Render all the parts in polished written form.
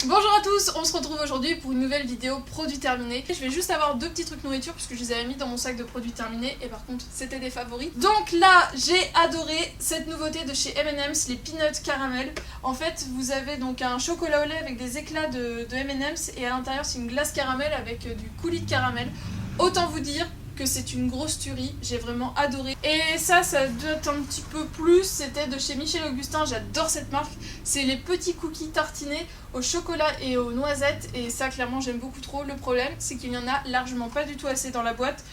Bonjour à tous, on se retrouve aujourd'hui pour une nouvelle vidéo produits terminés. Je vais juste avoir deux petits trucs nourriture puisque je les avais mis dans mon sac de produits terminés et par contre c'était des favoris. Donc là j'ai adoré cette nouveauté de chez M&M's, les Peanut Caramel. En fait vous avez donc un chocolat au lait avec des éclats de M&M's et à l'intérieur c'est une glace caramel avec du coulis de caramel. Autant vous dire que c'est une grosse tuerie, j'ai vraiment adoré. Et ça doit un petit peu plus, c'était de chez Michel Augustin, j'adore cette marque. C'est les petits cookies tartinés au chocolat et aux noisettes et ça clairement j'aime beaucoup trop. Le problème c'est qu'il y en a largement pas du tout assez dans la boîte.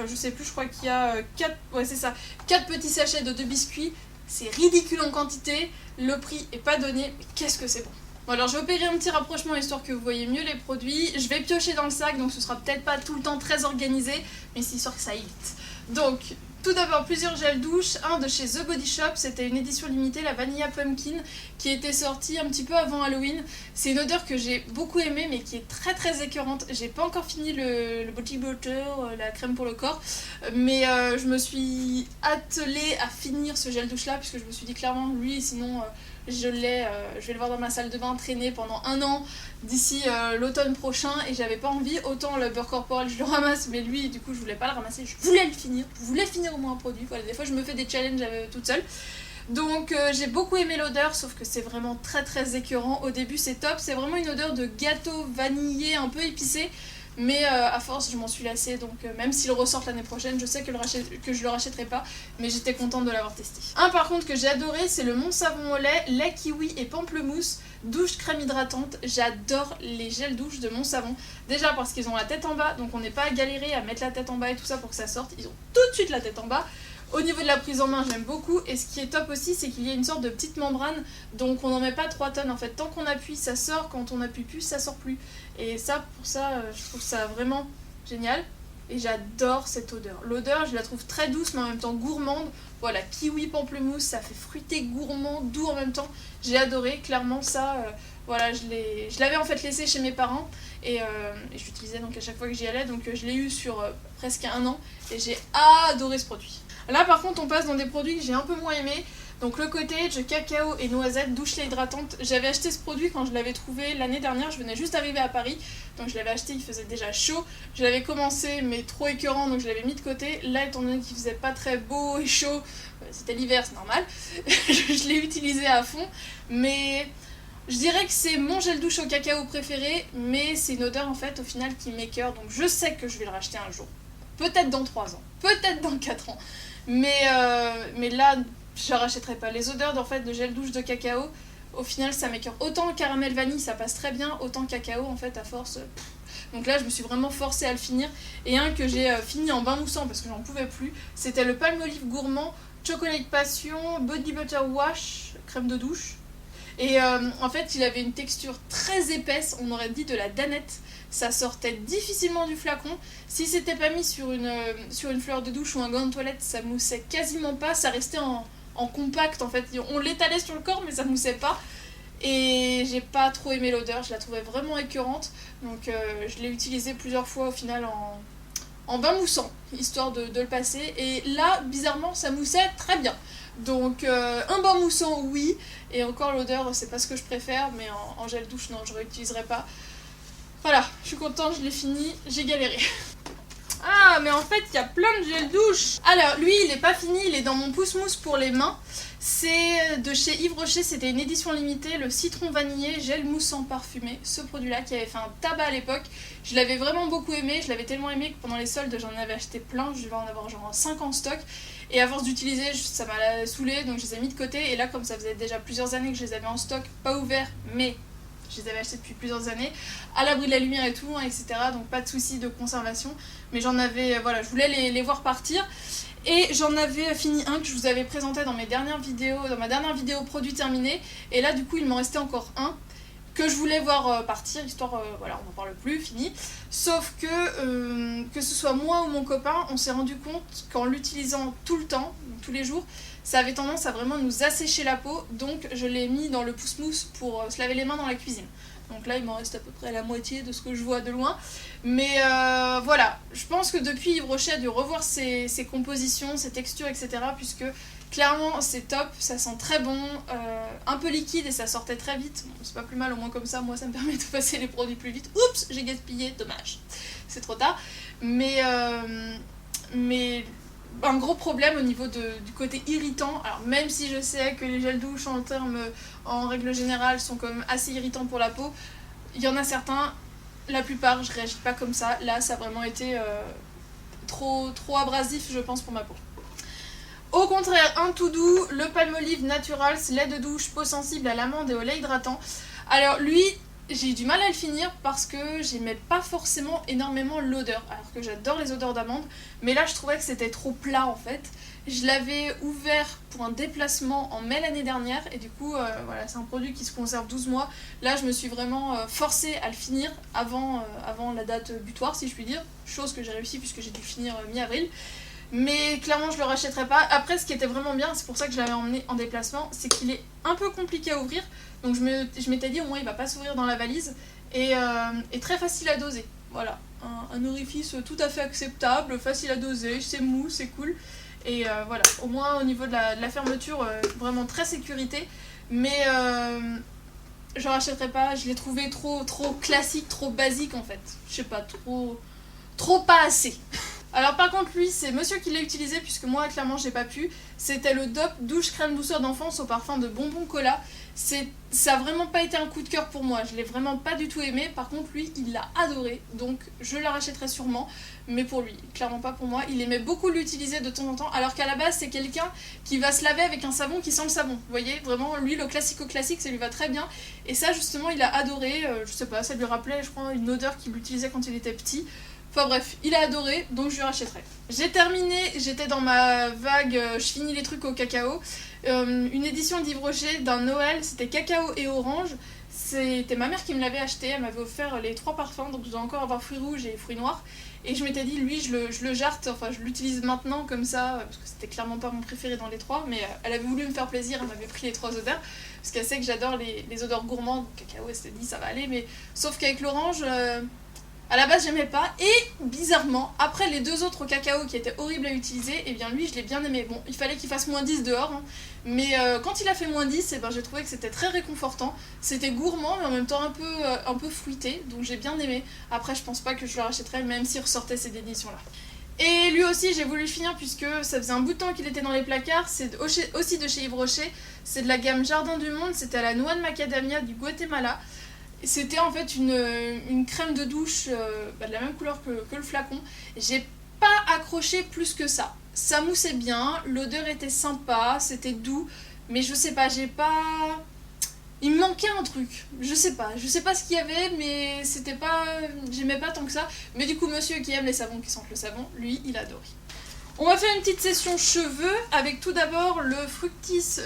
Je sais plus, je crois qu'il y a 4 petits sachets de 2 biscuits. C'est ridicule en quantité, le prix est pas donné, mais qu'est-ce que c'est bon. Bon alors je vais opérer un petit rapprochement histoire que vous voyez mieux les produits. Je vais piocher dans le sac donc ce sera peut-être pas tout le temps très organisé mais c'est histoire que ça aille vite. Donc tout d'abord plusieurs gels douche, un de chez The Body Shop, c'était une édition limitée, la Vanilla Pumpkin qui était sortie un petit peu avant Halloween. C'est une odeur que j'ai beaucoup aimée mais qui est très écœurante. J'ai pas encore fini le body butter, la crème pour le corps, mais je me suis attelée à finir ce gel douche là puisque je me suis dit clairement lui sinon... je vais le voir dans ma salle de bain traîner pendant un an d'ici l'automne prochain et j'avais pas envie. Autant le beurre corporel je le ramasse mais lui du coup je voulais pas le ramasser, je voulais le finir, je voulais finir au moins un produit. Voilà, des fois je me fais des challenges toute seule. Donc j'ai beaucoup aimé l'odeur sauf que c'est vraiment très écœurant. Au début c'est top, c'est vraiment une odeur de gâteau vanillé un peu épicé. Mais à force je m'en suis lassée donc même s'il ressort l'année prochaine je sais que je le rachèterai pas mais j'étais contente de l'avoir testé. Un par contre que j'ai adoré c'est le Mon Savon au lait kiwi et pamplemousse douche crème hydratante. J'adore les gels douche de Mon Savon. Déjà parce qu'ils ont la tête en bas donc on n'est pas à galérer à mettre la tête en bas et tout ça pour que ça sorte. Ils ont tout de suite la tête en bas. Au niveau de la prise en main j'aime beaucoup et ce qui est top aussi c'est qu'il y a une sorte de petite membrane donc on n'en met pas 3 tonnes en fait. Tant qu'on appuie ça sort, quand on appuie plus ça sort plus. Et ça pour ça je trouve ça vraiment génial et j'adore cette odeur. L'odeur je la trouve très douce mais en même temps gourmande. Voilà, kiwi pamplemousse, ça fait fruité gourmand, doux en même temps. J'ai adoré, clairement ça, voilà, je l'avais en fait laissé chez mes parents et je l'utilisais donc à chaque fois que j'y allais donc je l'ai eu sur presque un an et j'ai adoré ce produit. Là par contre on passe dans des produits que j'ai un peu moins aimés. Donc le cottage, cacao et noisette, douche lait hydratante. J'avais acheté ce produit quand je l'avais trouvé l'année dernière, je venais juste d'arriver à Paris. Donc je l'avais acheté, il faisait déjà chaud. Je l'avais commencé mais trop écœurant donc je l'avais mis de côté. Là étant donné qu'il faisait pas très beau et chaud, c'était l'hiver c'est normal, je l'ai utilisé à fond. Mais je dirais que c'est mon gel douche au cacao préféré, mais c'est une odeur en fait au final qui m'écœure. Donc je sais que je vais le racheter un jour. Peut-être dans 3 ans, peut-être dans 4 ans. Mais là... je ne rachèterai pas. Les odeurs en fait, de gel douche de cacao, au final ça m'écœure. Autant caramel vanille ça passe très bien, autant cacao en fait à force... Donc là je me suis vraiment forcée à le finir. Et un que j'ai fini en bain moussant parce que j'en pouvais plus, c'était le Palmolive Gourmand Chocolate Passion Body Butter Wash crème de douche. Et en fait il avait une texture très épaisse, on aurait dit de la danette. Ça sortait difficilement du flacon. Si c'était pas mis sur une fleur de douche ou un gant de toilette, ça moussait quasiment pas. Ça restait en compact en fait. On l'étalait sur le corps mais ça moussait pas. Et j'ai pas trop aimé l'odeur, je la trouvais vraiment écœurante. Donc je l'ai utilisé plusieurs fois au final en bain moussant, histoire de le passer. Et là, bizarrement, ça moussait très bien. Donc un bain moussant oui. Et encore l'odeur, c'est pas ce que je préfère. Mais en gel douche, non, je réutiliserai pas. Voilà, je suis contente, je l'ai fini, j'ai galéré. Ah, mais en fait, il y a plein de gel douche. Alors, lui, il est pas fini, il est dans mon pouce-mousse pour les mains. C'est de chez Yves Rocher, c'était une édition limitée, le citron vanillé gel moussant parfumé. Ce produit-là qui avait fait un tabac à l'époque. Je l'avais vraiment beaucoup aimé, je l'avais tellement aimé que pendant les soldes, j'en avais acheté plein. Je devais en avoir genre 5 en stock. Et à force d'utiliser, ça m'a saoulé, donc je les ai mis de côté. Et là, comme ça faisait déjà plusieurs années que je les avais en stock, pas ouverts, mais... je les avais achetés depuis plusieurs années, à l'abri de la lumière et tout, hein, etc. Donc pas de soucis de conservation. Mais j'en avais, voilà, je voulais les voir partir. Et j'en avais fini un que je vous avais présenté dans ma dernière vidéo produit terminé. Et là du coup il m'en restait encore un que je voulais voir partir, histoire, voilà, on n'en parle plus, fini. Sauf que ce soit moi ou mon copain, on s'est rendu compte qu'en l'utilisant tout le temps, tous les jours, ça avait tendance à vraiment nous assécher la peau. Donc je l'ai mis dans le pouce-mousse pour se laver les mains dans la cuisine. Donc là il m'en reste à peu près la moitié de ce que je vois de loin. Mais voilà, je pense que depuis Yves Rocher a dû revoir ses compositions, ses textures, etc. Puisque Clairement c'est top, ça sent très bon, un peu liquide et ça sortait très vite. Bon, c'est pas plus mal, au moins comme ça, moi ça me permet de passer les produits plus vite. Oups, j'ai gaspillé, dommage, c'est trop tard. Mais un gros problème au niveau du côté irritant. Alors même si je sais que les gels douche en règle générale sont quand même assez irritants pour la peau, il y en a certains, la plupart je réagis pas comme ça. Là ça a vraiment été trop abrasif je pense pour ma peau. Au contraire, un tout doux, le Palmolive Naturals, lait de douche, peau sensible à l'amande et au lait hydratant. Alors lui, j'ai eu du mal à le finir parce que j'aimais pas forcément énormément l'odeur, alors que j'adore les odeurs d'amande, mais là je trouvais que c'était trop plat en fait. Je l'avais ouvert pour un déplacement en mai l'année dernière et du coup voilà, c'est un produit qui se conserve 12 mois. Là je me suis vraiment forcée à le finir avant la date butoir si je puis dire, chose que j'ai réussi puisque j'ai dû finir mi-avril. Mais clairement je le rachèterai pas. Après ce qui était vraiment bien, c'est pour ça que je l'avais emmené en déplacement, c'est qu'il est un peu compliqué à ouvrir. Donc je m'étais dit au moins il va pas s'ouvrir dans la valise et très facile à doser. Voilà, un orifice tout à fait acceptable, facile à doser, c'est mou, c'est cool. Et voilà, au moins au niveau de la fermeture, vraiment très sécurité. Mais je rachèterai pas, je l'ai trouvé trop classique, trop basique en fait. Je sais pas, trop pas assez. Alors par contre lui c'est monsieur qui l'a utilisé puisque moi clairement j'ai pas pu. C'était le DOP douche crème douceur d'enfance au parfum de bonbon cola. Ça a vraiment pas été un coup de cœur pour moi, je l'ai vraiment pas du tout aimé. Par contre lui il l'a adoré, donc je la rachèterai sûrement. Mais pour lui, clairement pas pour moi. Il aimait beaucoup l'utiliser de temps en temps, alors qu'à la base c'est quelqu'un qui va se laver avec un savon qui sent le savon. Vous voyez, vraiment lui le classique ça lui va très bien. Et ça justement il a adoré, je sais pas, ça lui rappelait je crois une odeur qu'il utilisait quand il était petit. Enfin bref, il a adoré, donc je lui rachèterai. J'ai terminé, j'étais dans ma vague, je finis les trucs au cacao. Une édition d'Yves Rocher d'un Noël, c'était cacao et orange. C'était ma mère qui me l'avait acheté, elle m'avait offert les 3 parfums, donc je dois encore avoir fruits rouges et fruits noirs. Et je m'étais dit, lui, je le jarte, enfin je l'utilise maintenant comme ça, parce que c'était clairement pas mon préféré dans les 3, mais elle avait voulu me faire plaisir, elle m'avait pris les 3 odeurs, parce qu'elle sait que j'adore les odeurs gourmandes, cacao, elle s'était dit ça va aller, mais sauf qu'avec l'orange... à la base j'aimais pas, et bizarrement, après les 2 autres cacao qui étaient horribles à utiliser, et bien lui je l'ai bien aimé. Bon, il fallait qu'il fasse moins 10 dehors, hein, mais quand il a fait moins 10, et ben, j'ai trouvé que c'était très réconfortant. C'était gourmand, mais en même temps un peu fruité, donc j'ai bien aimé. Après je pense pas que je le rachèterais, même s'il ressortait cette édition-là. Et lui aussi j'ai voulu le finir puisque ça faisait un bout de temps qu'il était dans les placards, c'est aussi de chez Yves Rocher, c'est de la gamme Jardin du Monde, c'était à la noix de macadamia du Guatemala. C'était en fait une crème de douche de la même couleur que le flacon. J'ai pas accroché plus que ça. Ça moussait bien, l'odeur était sympa, c'était doux, mais je sais pas, il me manquait un truc. Je sais pas ce qu'il y avait, mais c'était pas... J'aimais pas tant que ça. Mais du coup, monsieur qui aime les savons qui sentent le savon, lui, il adore. On va faire une petite session cheveux avec tout d'abord le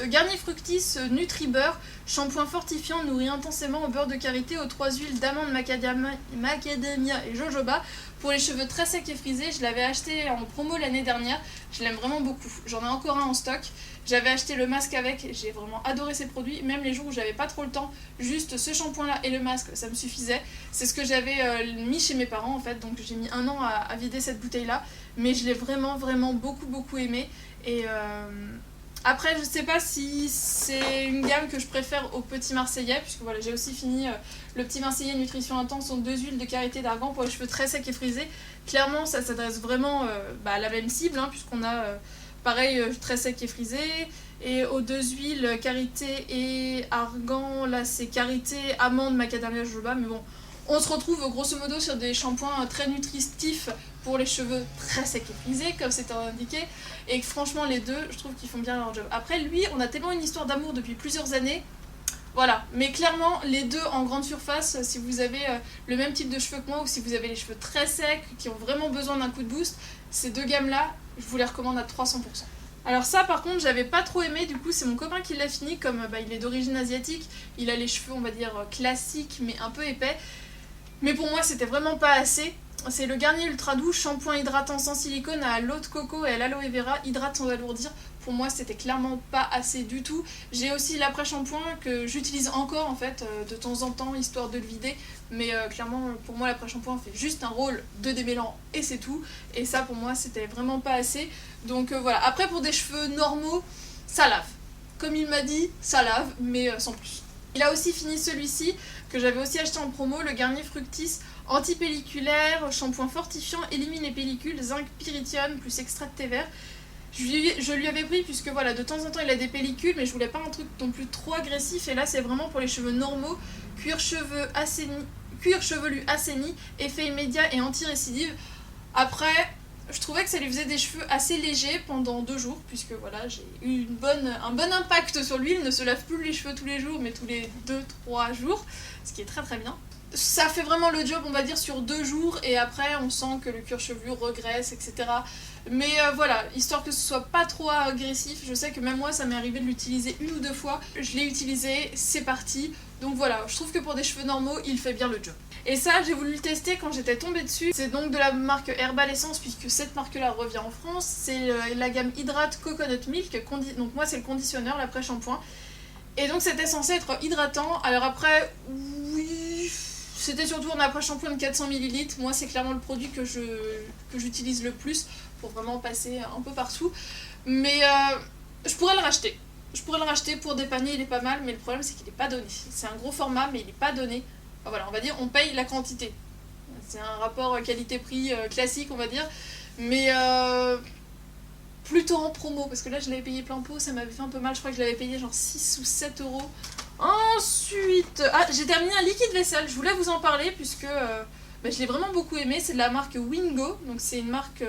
Garnier Fructis Nutri-Beurre, shampoing fortifiant nourri intensément au beurre de karité aux 3 huiles d'amande, macadamia et jojoba pour les cheveux très secs et frisés. Je l'avais acheté en promo l'année dernière, je l'aime vraiment beaucoup. J'en ai encore un en stock. J'avais acheté le masque avec, j'ai vraiment adoré ces produits, même les jours où j'avais pas trop le temps, juste ce shampoing là et le masque, ça me suffisait. C'est ce que j'avais mis chez mes parents en fait, donc j'ai mis 1 an à vider cette bouteille là, mais je l'ai vraiment beaucoup aimé. Et après je sais pas si c'est une gamme que je préfère au Petit Marseillais, puisque voilà, j'ai aussi fini le Petit Marseillais Nutrition Intense en 2 huiles de karité d'argan pour les cheveux très secs et frisés. Clairement ça s'adresse vraiment à la même cible, hein, puisqu'on a... pareil, très sec et frisé. Et aux 2 huiles, karité et argan, là c'est karité, amande, macadamia, jojoba. Mais bon, on se retrouve grosso modo sur des shampoings très nutritifs pour les cheveux très secs et frisés, comme c'était indiqué. Et franchement, les deux, je trouve qu'ils font bien leur job. Après, lui, on a tellement une histoire d'amour depuis plusieurs années. Voilà, mais clairement, les deux en grande surface, si vous avez le même type de cheveux que moi, ou si vous avez les cheveux très secs, qui ont vraiment besoin d'un coup de boost, ces 2 gammes-là, je vous les recommande à 300%. Alors ça par contre j'avais pas trop aimé, du coup c'est mon copain qui l'a fini, comme il est d'origine asiatique, il a les cheveux on va dire classiques mais un peu épais, mais pour moi c'était vraiment pas assez. C'est le Garnier Ultra Doux, shampoing hydratant sans silicone à l'eau de coco et à l'aloe vera, hydrate sans alourdir. Pour moi c'était clairement pas assez du tout. J'ai aussi l'après-shampoing que j'utilise encore en fait de temps en temps histoire de le vider, mais clairement pour moi l'après-shampoing fait juste un rôle de démêlant et c'est tout, et ça pour moi c'était vraiment pas assez. Donc voilà, après pour des cheveux normaux, ça lave. Comme il m'a dit, ça lave, mais sans plus. Il a aussi fini celui-ci, que j'avais aussi acheté en promo, le Garnier Fructis antipelliculaire, shampoing fortifiant, élimine les pellicules, zinc, pyrithium, plus extrait de thé vert. Je lui avais pris puisque voilà, de temps en temps il a des pellicules, mais je voulais pas un truc non plus trop agressif, et là c'est vraiment pour les cheveux normaux, cuir chevelu assaini, effet immédiat et anti-récidive. Après, je trouvais que ça lui faisait des cheveux assez légers pendant 2 jours, puisque voilà, j'ai eu un bon impact sur lui. Il ne se lave plus les cheveux tous les jours, mais tous les 2-3 jours, ce qui est très très bien. Ça fait vraiment le job, on va dire, sur 2 jours, et après on sent que le cuir chevelu regresse, etc. Mais voilà, histoire que ce soit pas trop agressif, je sais que même moi ça m'est arrivé de l'utiliser 1 ou 2 fois, je l'ai utilisé, c'est parti. Donc voilà, je trouve que pour des cheveux normaux, il fait bien le job. Et ça, j'ai voulu le tester quand j'étais tombée dessus. C'est donc de la marque Herbal Essence, puisque cette marque-là revient en France. C'est la gamme Hydrate Coconut Milk. Donc moi, c'est le conditionneur, l'après-shampoing. Et donc c'était censé être hydratant. Alors après, oui, c'était surtout un après-shampoing de 400 ml. Moi, c'est clairement le produit que j'utilise le plus pour vraiment passer un peu partout. Mais je pourrais le racheter. Je pourrais le racheter pour dépanner, il est pas mal, mais le problème c'est qu'il n'est pas donné. C'est un gros format, mais il n'est pas donné. Enfin, voilà, on va dire, on paye la quantité. C'est un rapport qualité-prix classique, on va dire. Mais plutôt en promo, parce que là je l'avais payé plein pot, ça m'avait fait un peu mal. Je crois que je l'avais payé genre 6 ou 7 euros. Ensuite, j'ai terminé un liquide vaisselle. Je voulais vous en parler, puisque je l'ai vraiment beaucoup aimé. C'est de la marque Wingo, donc c'est une marque...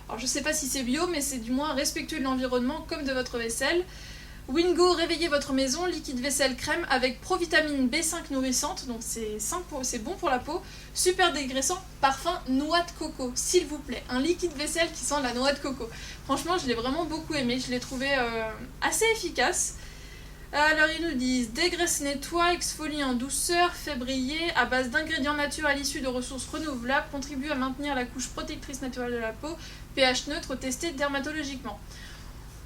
alors je sais pas si c'est bio, mais c'est du moins respectueux de l'environnement comme de votre vaisselle. Wingo, réveillez votre maison, liquide vaisselle crème avec provitamine B5 nourrissante, donc c'est bon pour la peau, super dégraissant, parfum noix de coco, s'il vous plaît. Un liquide vaisselle qui sent la noix de coco. Franchement, je l'ai vraiment beaucoup aimé, je l'ai trouvé assez efficace. Alors ils nous disent dégraisse, nettoie, exfolie en douceur, fait briller, à base d'ingrédients naturels issus de ressources renouvelables, contribue à maintenir la couche protectrice naturelle de la peau, pH neutre, testé dermatologiquement.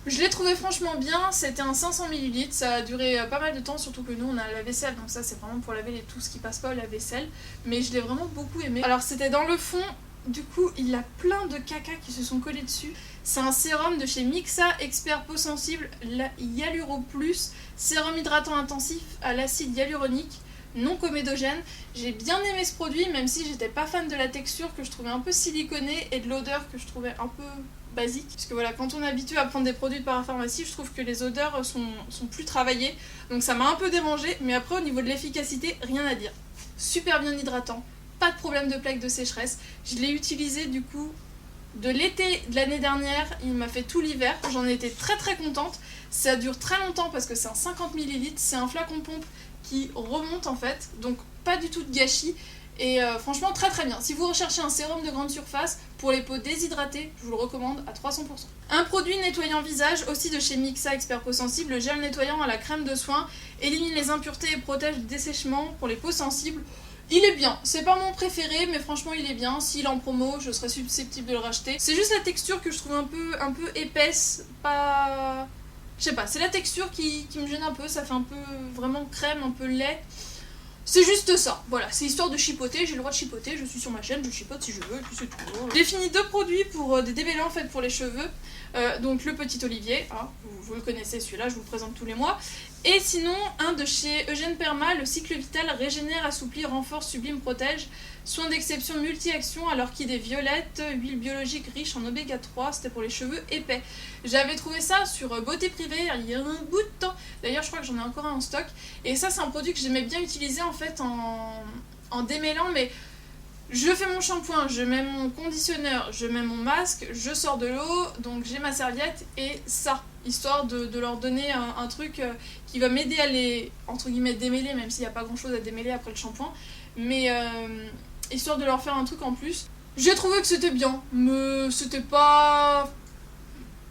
Je l'ai trouvé franchement bien, c'était un 500 ml, ça a duré pas mal de temps, surtout que nous on a la vaisselle, donc ça c'est vraiment pour laver tout ce qui passe pas à la vaisselle, mais je l'ai vraiment beaucoup aimé. Alors c'était dans le fond, du coup il a plein de caca qui se sont collés dessus. C'est un sérum de chez Mixa, expert peau sensible, Hyaluro Plus, sérum hydratant intensif à l'acide hyaluronique, non comédogène. J'ai bien aimé ce produit, même si j'étais pas fan de la texture que je trouvais un peu siliconée et de l'odeur que je trouvais un peu basique. Parce que voilà, quand on est habitué à prendre des produits de parapharmacie, je trouve que les odeurs sont plus travaillées. Donc ça m'a un peu dérangée, mais après au niveau de l'efficacité, rien à dire. Super bien hydratant, pas de problème de plaque de sécheresse. Je l'ai utilisé du coup de l'été de l'année dernière, il m'a fait tout l'hiver. J'en ai été très très contente. Ça dure très longtemps parce que c'est un 50 ml, c'est un flacon pompe qui remonte en fait, donc pas du tout de gâchis. Et franchement très très bien. Si vous recherchez un sérum de grande surface pour les peaux déshydratées, je vous le recommande à 300%. Un produit nettoyant visage aussi de chez Mixa Expert Peau Sensible, le gel nettoyant à la crème de soin, élimine les impuretés et protège du dessèchement pour les peaux sensibles. Il est bien, c'est pas mon préféré, mais franchement il est bien. S'il est en promo, je serais susceptible de le racheter. C'est juste la texture que je trouve un peu épaisse, pas... Je sais pas, c'est la texture qui me gêne un peu, ça fait un peu vraiment crème, un peu lait. C'est juste ça, voilà, c'est histoire de chipoter, j'ai le droit de chipoter, je suis sur ma chaîne, je chipote si je veux, et puis c'est tout. J'ai fini 2 produits pour des débellants en fait pour les cheveux, donc le Petit Olivier, hein, vous le connaissez celui-là, je vous le présente tous les mois, et sinon un de chez Eugène Perma, le cycle vital régénère, assouplit, renforce, sublime, protège, soin d'exception multi-action à l'orchidée violette, huile biologique riche en oméga 3, c'était pour les cheveux épais. J'avais trouvé ça sur Beauté Privée il y a un bout de temps, d'ailleurs je crois que j'en ai encore un en stock, et ça c'est un produit que j'aimais bien utiliser en fait en démêlant, mais je fais mon shampoing, je mets mon conditionneur, je mets mon masque, je sors de l'eau, donc j'ai ma serviette et ça, histoire de leur donner un truc qui va m'aider à les, entre guillemets, démêler, même s'il n'y a pas grand chose à démêler après le shampoing, mais histoire de leur faire un truc en plus. J'ai trouvé que c'était bien, mais c'était pas...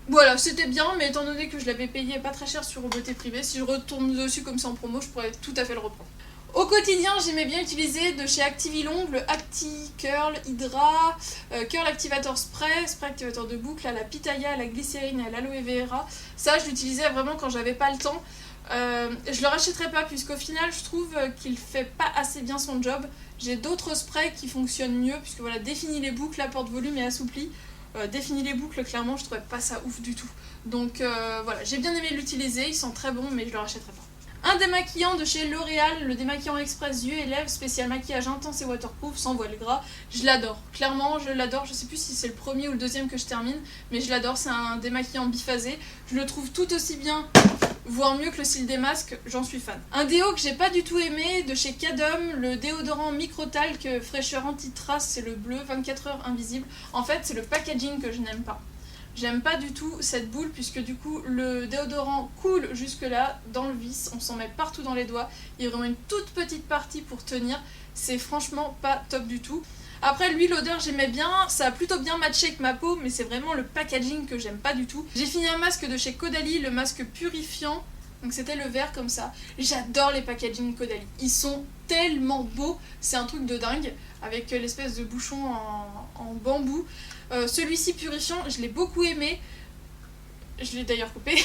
Voilà, c'était bien, mais étant donné que je l'avais payé pas très cher sur Beauté Privée, si je retourne dessus comme ça en promo, je pourrais tout à fait le reprendre. Au quotidien, j'aimais bien utiliser de chez Activilong le Acti Curl Hydra, Curl Activator Spray, Spray Activator de boucle à la pitaya, à la glycérine et à l'aloe vera. Ça, je l'utilisais vraiment quand j'avais pas le temps. Je le rachèterai pas puisqu'au final, je trouve qu'il fait pas assez bien son job. J'ai d'autres sprays qui fonctionnent mieux puisque voilà, définit les boucles, apporte volume et assouplit. défini les boucles, clairement je trouvais pas ça ouf du tout. Donc voilà, j'ai bien aimé l'utiliser, ils sont très bons mais je le rachèterai pas. Un démaquillant de chez L'Oréal, le démaquillant express yeux et lèvres, spécial maquillage intense et waterproof, sans voile gras. Je l'adore, clairement je l'adore, je sais plus si c'est le premier ou le deuxième que je termine, mais je l'adore, c'est un démaquillant biphasé. Je le trouve tout aussi bien, voire mieux que le cils des masques, j'en suis fan. Un déo que j'ai pas du tout aimé, de chez Cadom, le déodorant micro-talc fraîcheur anti-trace, c'est le bleu, 24 heures invisible. En fait c'est le packaging que je n'aime pas. J'aime pas du tout cette boule puisque du coup le déodorant coule jusque là dans le vis, on s'en met partout dans les doigts, il y a vraiment une toute petite partie pour tenir, c'est franchement pas top du tout. Après lui l'odeur j'aimais bien, ça a plutôt bien matché avec ma peau mais c'est vraiment le packaging que j'aime pas du tout. J'ai fini un masque de chez Caudalie, le masque purifiant, donc c'était le vert comme ça. J'adore les packaging Caudalie, ils sont tellement beaux, c'est un truc de dingue avec l'espèce de bouchon en bambou. Celui-ci purifiant, je l'ai beaucoup aimé, je l'ai d'ailleurs coupé,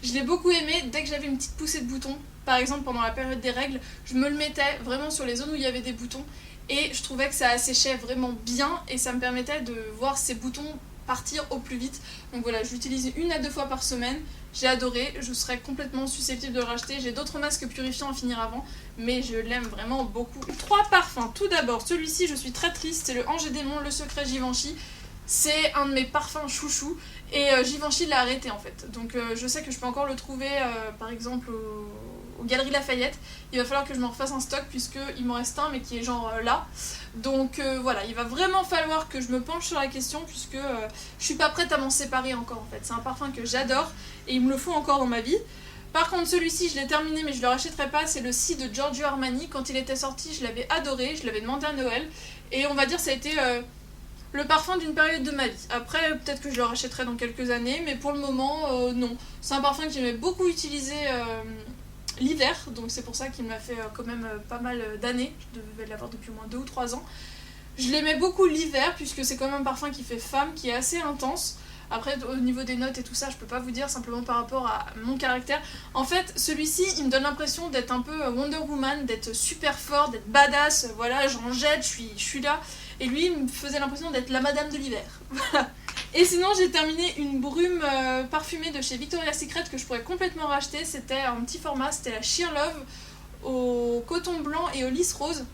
je l'ai beaucoup aimé dès que j'avais une petite poussée de boutons, par exemple pendant la période des règles, je me le mettais vraiment sur les zones où il y avait des boutons et je trouvais que ça asséchait vraiment bien et ça me permettait de voir ces boutons partir au plus vite. Donc voilà, je l'utilise 1 à 2 fois par semaine, j'ai adoré, je serais complètement susceptible de le racheter. J'ai d'autres masques purifiants à finir avant, mais je l'aime vraiment beaucoup. 3 parfums, tout d'abord, celui-ci je suis très triste, c'est le Ange et Démon, le secret Givenchy. C'est un de mes parfums chouchou et Givenchy l'a arrêté en fait. Donc je sais que je peux encore le trouver par exemple aux Galeries Lafayette. Il va falloir que je me refasse un stock puisqu'il m'en reste un mais qui est genre là. Donc voilà, il va vraiment falloir que je me penche sur la question puisque je suis pas prête à m'en séparer encore en fait. C'est un parfum que j'adore et il me le faut encore dans ma vie. Par contre celui-ci je l'ai terminé mais je le rachèterai pas, c'est le Si de Giorgio Armani. Quand il était sorti je l'avais adoré, je l'avais demandé à Noël et on va dire ça a été le parfum d'une période de ma vie. Après, peut-être que je le rachèterai dans quelques années, mais pour le moment, non. C'est un parfum que j'aimais beaucoup utiliser l'hiver, donc c'est pour ça qu'il m'a fait quand même pas mal d'années. Je devais l'avoir depuis au moins 2 ou 3 ans. Je l'aimais beaucoup l'hiver, puisque c'est quand même un parfum qui fait femme, qui est assez intense. Après, au niveau des notes et tout ça, je peux pas vous dire, simplement par rapport à mon caractère. En fait, celui-ci, il me donne l'impression d'être un peu Wonder Woman, d'être super fort, d'être badass, voilà, j'en jette, je suis là. Et lui, il me faisait l'impression d'être la madame de l'hiver. Voilà. Et sinon, j'ai terminé une brume parfumée de chez Victoria's Secret que je pourrais complètement racheter. C'était un petit format, c'était la Sheer Love au coton blanc et au lys rose.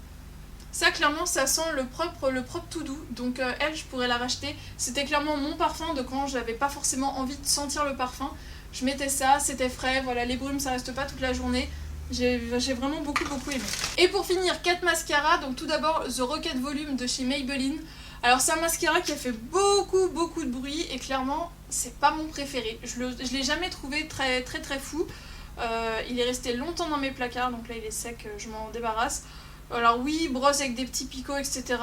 Ça, clairement, ça sent le propre tout doux. Donc elle, je pourrais la racheter. C'était clairement mon parfum de quand j'avais pas forcément envie de sentir le parfum. Je mettais ça, c'était frais. Voilà, les brumes, ça reste pas toute la journée. J'ai vraiment beaucoup aimé. Et pour finir, 4 mascaras. Donc tout d'abord, The Rocket Volume de chez Maybelline. Alors c'est un mascara qui a fait beaucoup de bruit et clairement, c'est pas mon préféré. Je l'ai jamais trouvé très fou. Il est resté longtemps dans mes placards, donc là il est sec, je m'en débarrasse. Alors oui, brosse avec des petits picots, etc.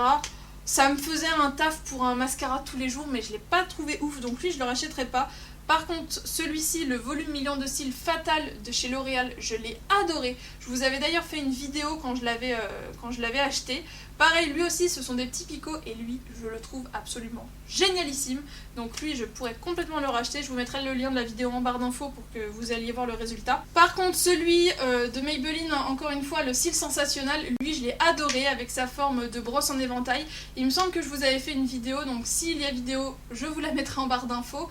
Ça me faisait un taf pour un mascara tous les jours, mais je l'ai pas trouvé ouf, donc lui je le rachèterai pas. Par contre, celui-ci, le volume million de cils Fatal de chez L'Oréal, je l'ai adoré. Je vous avais d'ailleurs fait une vidéo quand je l'avais acheté. Pareil, lui aussi, ce sont des petits picots et lui, je le trouve absolument génialissime. Donc lui, je pourrais complètement le racheter. Je vous mettrai le lien de la vidéo en barre d'infos pour que vous alliez voir le résultat. Par contre, celui de Maybelline, encore une fois, le cil sensationnel, lui, je l'ai adoré avec sa forme de brosse en éventail. Il me semble que je vous avais fait une vidéo, donc s'il y a vidéo, je vous la mettrai en barre d'infos.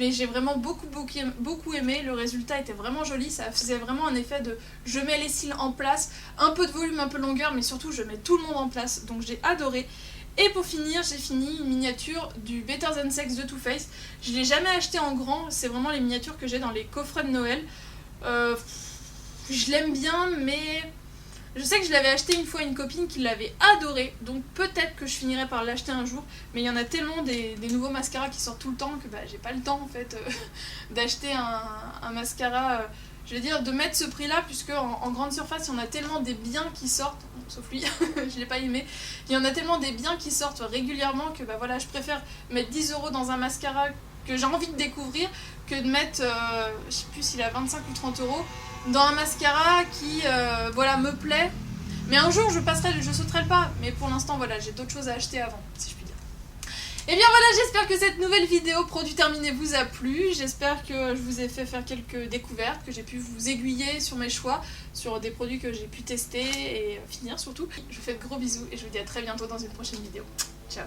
Mais j'ai vraiment beaucoup aimé, le résultat était vraiment joli, ça faisait vraiment un effet de je mets les cils en place, un peu de volume, un peu de longueur, mais surtout je mets tout le monde en place, donc j'ai adoré. Et pour finir, j'ai fini une miniature du Better Than Sex de Too Faced. Je ne l'ai jamais acheté en grand, c'est vraiment les miniatures que j'ai dans les coffrets de Noël. Je l'aime bien, mais je sais que je l'avais acheté une fois à une copine qui l'avait adoré, donc peut-être que je finirai par l'acheter un jour, mais il y en a tellement des nouveaux mascaras qui sortent tout le temps que j'ai pas le temps en fait d'acheter un mascara, je veux dire de mettre ce prix là, puisque en grande surface il y en a tellement des biens qui sortent, sauf lui, je l'ai pas aimé, il y en a tellement des biens qui sortent régulièrement que voilà, je préfère mettre 10 € dans un mascara que j'ai envie de découvrir que de mettre, je sais plus s'il a 25 ou 30 € dans un mascara qui voilà, me plaît. Mais un jour je sauterai le pas. Mais pour l'instant voilà, j'ai d'autres choses à acheter avant, si je puis dire. Et bien voilà, j'espère que cette nouvelle vidéo produit terminé vous a plu. J'espère que je vous ai fait faire quelques découvertes, que j'ai pu vous aiguiller sur mes choix, sur des produits que j'ai pu tester et finir surtout. Je vous fais de gros bisous et je vous dis à très bientôt dans une prochaine vidéo. Ciao.